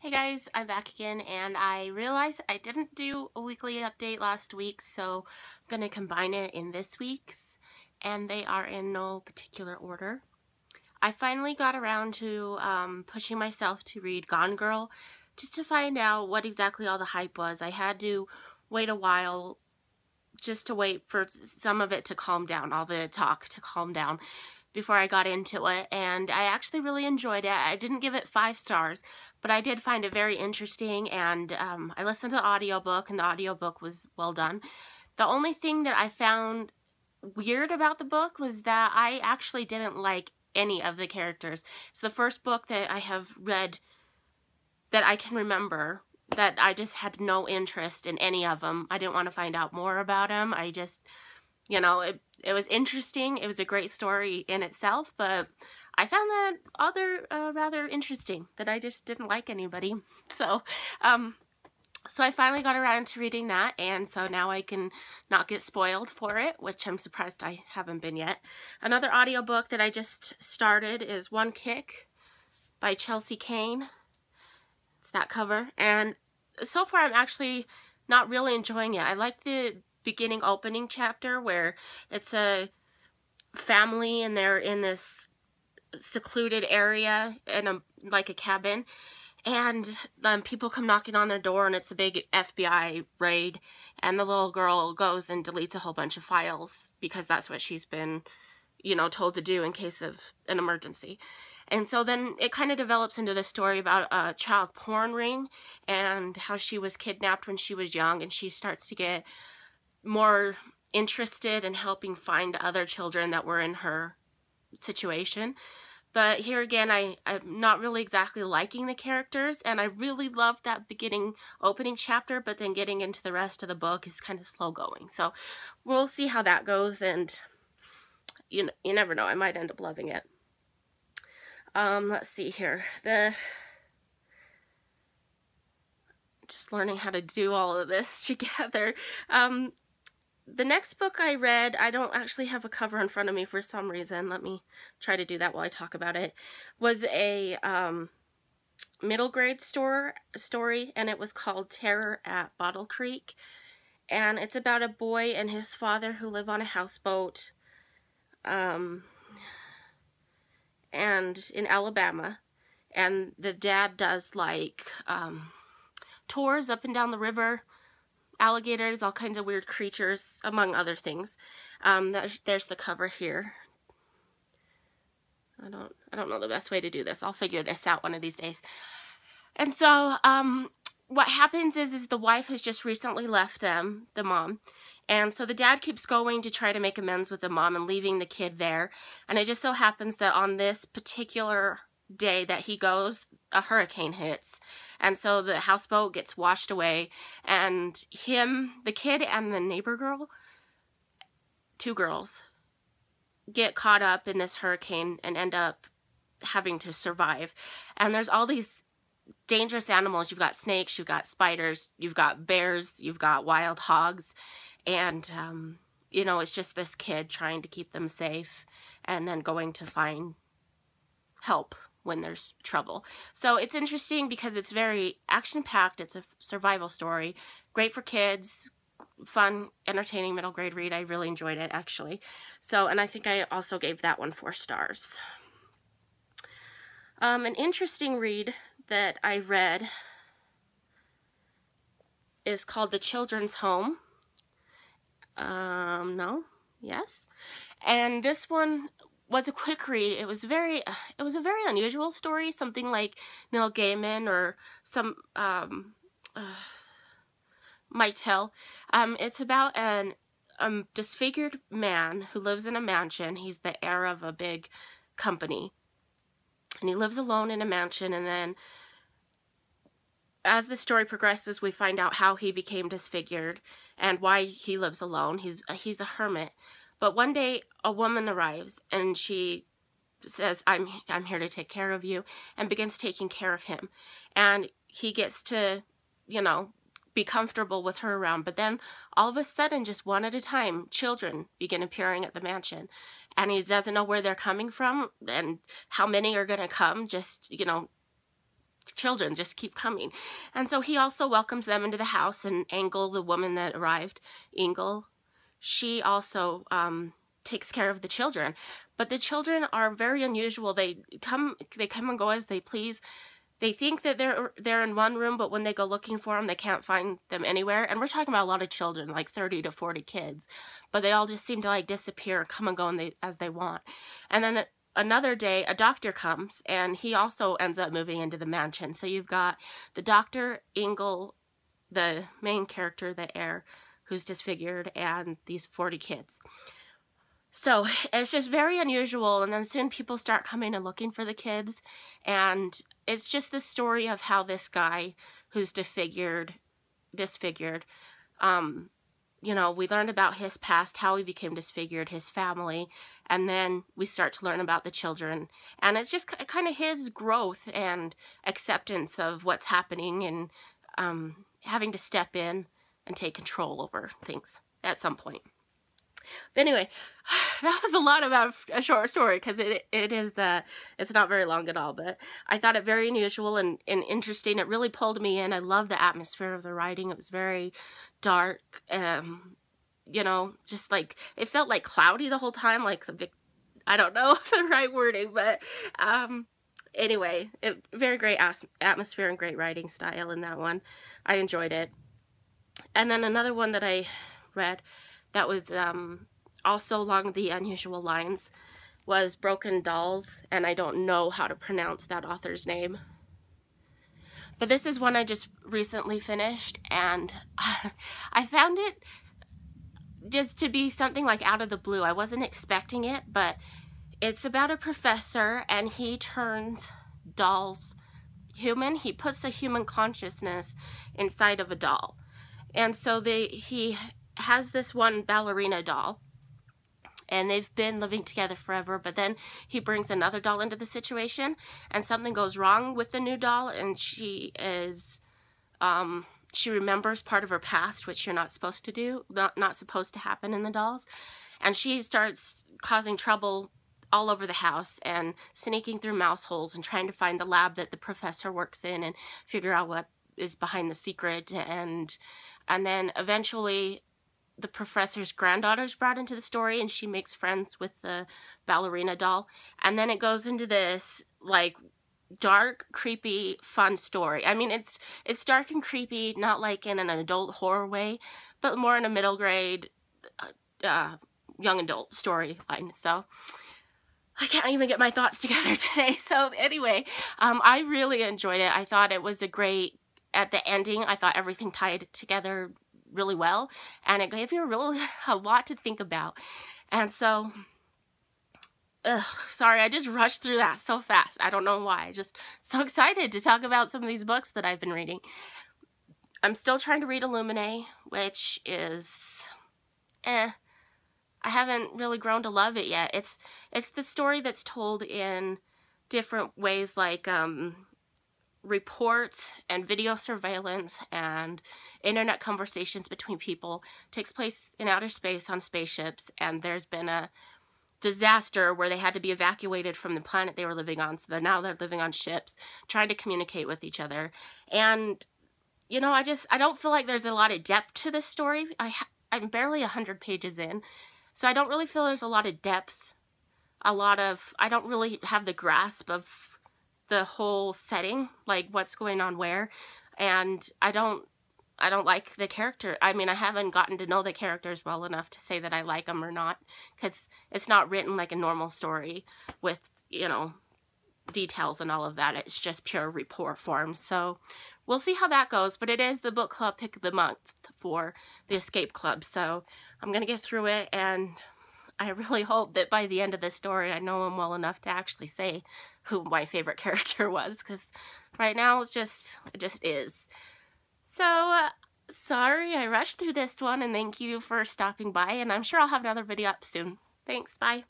Hey guys, I'm back again, and I realized I didn't do a weekly update last week, so I'm going to combine it in this week's, and they are in no particular order. I finally got around to pushing myself to read Gone Girl, just to find out what exactly all the hype was. I had to wait a while just to wait for some of it to calm down, all the talk to calm down before I got into it, and I actually really enjoyed it. I didn't give it 5 stars, but I did find it very interesting, and I listened to the audiobook, and the audiobook was well done. The only thing that I found weird about the book was that I actually didn't like any of the characters. It's the first book that I have read that I can remember that I just had no interest in any of them. I didn't want to find out more about them. I just, it was interesting. It was a great story in itself, but I found that other rather interesting, that I just didn't like anybody. So, so I finally got around to reading that, and so now I can not get spoiled for it, which I'm surprised I haven't been yet. Another audiobook that I just started is One Kick by Chelsea Cain. It's that cover, and so far I'm actually not really enjoying it. I like the beginning opening chapter where it's a family and they're in this secluded area in like a cabin, and people come knocking on their door, and it's a big FBI raid, and the little girl goes and deletes a whole bunch of files because that's what she's been, told to do in case of an emergency. And so then it kind of develops into the story about a child porn ring and how she was kidnapped when she was young, and she starts to get more interested in helping find other children that were in her situation. But here again, I'm not really exactly liking the characters, and I really loved that opening chapter, but then getting into the rest of the book is kind of slow going. So we'll see how that goes, and you never know, I might end up loving it. Let's see here. Just learning how to do all of this together. The next book I read, I don't actually have a cover in front of me for some reason. Let me try to do that while I talk about it. Was a middle grade story, and it was called Terror at Bottle Creek. And it's about a boy and his father who live on a houseboat and in Alabama. And the dad does like tours up and down the river, alligators, all kinds of weird creatures, among other things. There's the cover here. I don't know the best way to do this. I'll figure this out one of these days. And so what happens is the wife has just recently left them, the mom, and so the dad keeps going to try to make amends with the mom and leaving the kid there. And it just so happens that on this particular day that he goes, a hurricane hits, and so the houseboat gets washed away, and the kid and the neighbor girl, 2 girls, get caught up in this hurricane and end up having to survive. And there's all these dangerous animals. You've got snakes, you've got spiders, you've got bears, you've got wild hogs, and it's just this kid trying to keep them safe and then going to find help when there's trouble. So it's interesting because it's very action-packed. It's a survival story. Great for kids. Fun, entertaining middle grade read. I really enjoyed it, actually. So, and I think I also gave that one 4 stars. An interesting read that I read is called The Children's Home. Yes. And this one was a quick read. It was a very unusual story, something like Neil Gaiman or some might tell. It's about a disfigured man who lives in a mansion. He's the heir of a big company, and he lives alone in a mansion. And then as the story progresses, we find out how he became disfigured and why he lives alone. He's a hermit. But one day a woman arrives, and she says, I'm here to take care of you, and begins taking care of him. And he gets to, be comfortable with her around. But then all of a sudden, just one at a time, children begin appearing at the mansion. And he doesn't know where they're coming from and how many are going to come, just, children just keep coming. And so he also welcomes them into the house, and Engel, the woman that arrived, Engel, she also takes care of the children. But the children are very unusual. They come and go as they please. They think that they're in one room, but when they go looking for them, they can't find them anywhere. And we're talking about a lot of children, like 30 to 40 kids. But they all just seem to like disappear and come and go as they want. And then another day, a doctor comes, and he also ends up moving into the mansion. So you've got the doctor, Engel, the main character, the heir, who's disfigured, and these 40 kids. So it's just very unusual, and then soon people start coming and looking for the kids, and it's just the story of how this guy who's disfigured, you know, we learned about his past, how he became disfigured, his family, and then we start to learn about the children, and it's just kind of his growth and acceptance of what's happening, and having to step in and take control over things at some point. But anyway, that was a lot about a short story, because it's not very long at all, but I thought it very unusual and interesting. It really pulled me in. I love the atmosphere of the writing. It was very dark, you know, just like, it felt like cloudy the whole time, like I don't know the right wording, but anyway, very great atmosphere and great writing style in that one. I enjoyed it. And then another one that I read that was also along the unusual lines was Broken Dolls, and I don't know how to pronounce that author's name. But this is one I just recently finished, and I found it just to be something like out of the blue. I wasn't expecting it, but it's about a professor, and he turns dolls human. He puts a human consciousness inside of a doll. And so he has this one ballerina doll, and they've been living together forever, but then he brings another doll into the situation, and something goes wrong with the new doll, and she remembers part of her past, which you're not supposed to do, not supposed to happen in the dolls, and she starts causing trouble all over the house and sneaking through mouse holes and trying to find the lab that the professor works in and figure out what is behind the secret, and then eventually the professor's granddaughter's brought into the story, and she makes friends with the ballerina doll. And then it goes into this, like, dark, creepy, fun story. I mean, it's dark and creepy, not like in an adult horror way, but more in a middle grade, young adult storyline. So I can't even get my thoughts together today. So anyway, I really enjoyed it. I thought it was a great, at the ending, I thought everything tied together really well, and it gave you a lot to think about. And so sorry, I just rushed through that so fast. I don't know why. Just so excited to talk about some of these books that I've been reading. I'm still trying to read Illuminae, which is I haven't really grown to love it yet. It's the story that's told in different ways, like reports and video surveillance and internet conversations between people. It takes place in outer space on spaceships, and there's been a disaster where they had to be evacuated from the planet they were living on, so now they're living on ships trying to communicate with each other. And you know, I don't feel like there's a lot of depth to this story. I'm barely 100 pages in, so I don't really feel there's a lot of depth, I don't really have the grasp of the whole setting, like what's going on where, and I don't like the character. I mean, I haven't gotten to know the characters well enough to say that I like them or not, because it's not written like a normal story with, you know, details and all of that. It's just pure report form. So we'll see how that goes, but it is the book club pick of the month for the Escape Club, so I'm gonna get through it, and I really hope that by the end of this story I know him well enough to actually say who my favorite character was, because right now it just is. So, sorry I rushed through this one, and thank you for stopping by, and I'm sure I'll have another video up soon. Thanks, bye.